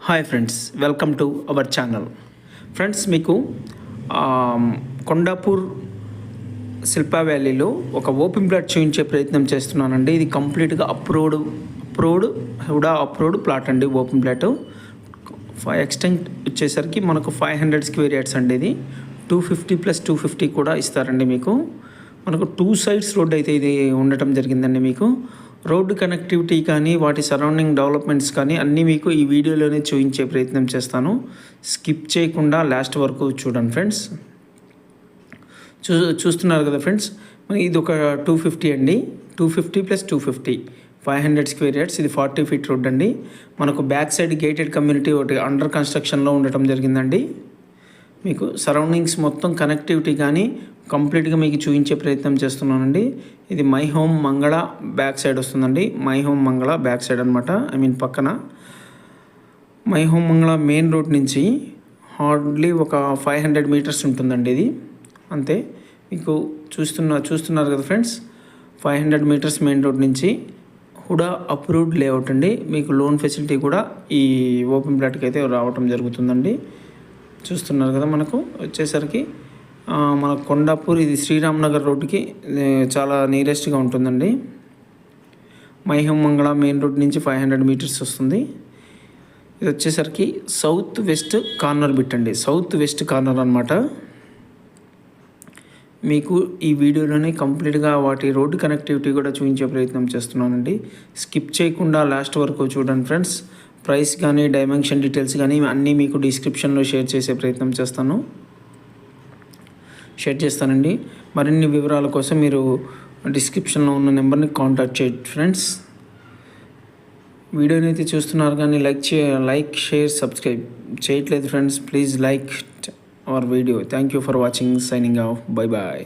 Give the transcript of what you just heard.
Hi friends, welcome to our channel. Friends, మీకు కొండాపూర్ శిల్పా వ్యాలీలో ఒక ఓపెన్ ప్లాట్ చూపించే ప్రయత్నం చేస్తున్నానండి. ఇది కంప్లీట్గా అప్రూవ్డ్ ప్లాట్ అండి. ఓపెన్ ప్లాట్ ఎక్స్టెంట్ వచ్చేసరికి మనకు 500 స్క్వేర్ యార్డ్స్ అండి. ఇది 250 + 250 కూడా ఇస్తారండి. మనకు 2 సైడ్స్ రోడ్ అయితే ఇది ఉండటం జరిగిందండి. మీకు రోడ్డు కనెక్టివిటీ కానీ వాటి సరౌండింగ్ డెవలప్మెంట్స్ కానీ అన్నీ మీకు ఈ వీడియోలోనే చూపించే ప్రయత్నం చేస్తాను. స్కిప్ చేయకుండా లాస్ట్ వరకు చూడండి ఫ్రెండ్స్. చూస్తున్నారు కదా ఫ్రెండ్స్, ఇది ఒక 250 అండి. 250 + 250 500 స్క్వేర్ యార్డ్స్. ఇది 40 ఫీట్ రోడ్ అండి. మనకు బ్యాక్ సైడ్ గేటెడ్ కమ్యూనిటీ ఒకటి అండర్ కన్స్ట్రక్షన్లో ఉండటం జరిగిందండి. మీకు సరౌండింగ్స్ మొత్తం కనెక్టివిటీ కానీ కంప్లీట్గా మీకు చూపించే ప్రయత్నం చేస్తున్నానండి. ఇది మై హోమ్ మంగళ బ్యాక్ సైడ్ వస్తుందండి. మై హోమ్ మంగళ బ్యాక్ సైడ్ అనమాట. పక్కన మై హోమ్ మంగళ మెయిన్ రోడ్ నుంచి హార్డ్లీ ఒక 500 మీటర్స్ ఉంటుందండి. ఇది అంతే. మీకు చూస్తున్నారు కదా ఫ్రెండ్స్, 500 మీటర్స్ మెయిన్ రోడ్ నుంచి హుడా అప్రూవ్డ్ లేఅవుట్ అండి. మీకు లోన్ ఫెసిలిటీ కూడా ఈ ఓపెన్ ప్లాట్కి అయితే రావటం జరుగుతుందండి. చూస్తున్నారు కదా, మనకు వచ్చేసరికి మన కొండాపూర్, ఇది శ్రీరామ్ నగర్ రోడ్డుకి చాలా నియరెస్ట్గా ఉంటుందండి. మైహోమ్ మంగళ మెయిన్ రోడ్ నుంచి 500 మీటర్స్ వస్తుంది. ఇది వచ్చేసరికి సౌత్ వెస్ట్ కార్నర్ బిట్ అండి. సౌత్ వెస్ట్ కార్నర్ అనమాట. మీకు ఈ వీడియోలోనే కంప్లీట్గా వాటి రోడ్డు కనెక్టివిటీ కూడా చూపించే ప్రయత్నం చేస్తున్నానండి. స్కిప్ చేయకుండా లాస్ట్ వరకు చూడండి ఫ్రెండ్స్. ప్రైస్ కానీ డైమెన్షన్ డీటెయిల్స్ కానీ అన్నీ మీకు డిస్క్రిప్షన్లో షేర్ చేస్తానండి. మరిన్ని వివరాల కోసం మీరు డిస్క్రిప్షన్లో ఉన్న నెంబర్ని కాంటాక్ట్ చేయండి ఫ్రెండ్స్. వీడియోని అయితే చూస్తున్నారు కానీ లైక్ షేర్ సబ్స్క్రైబ్ చేయట్లేదు friends. Please like our video. Thank you for watching. Signing off. Bye bye.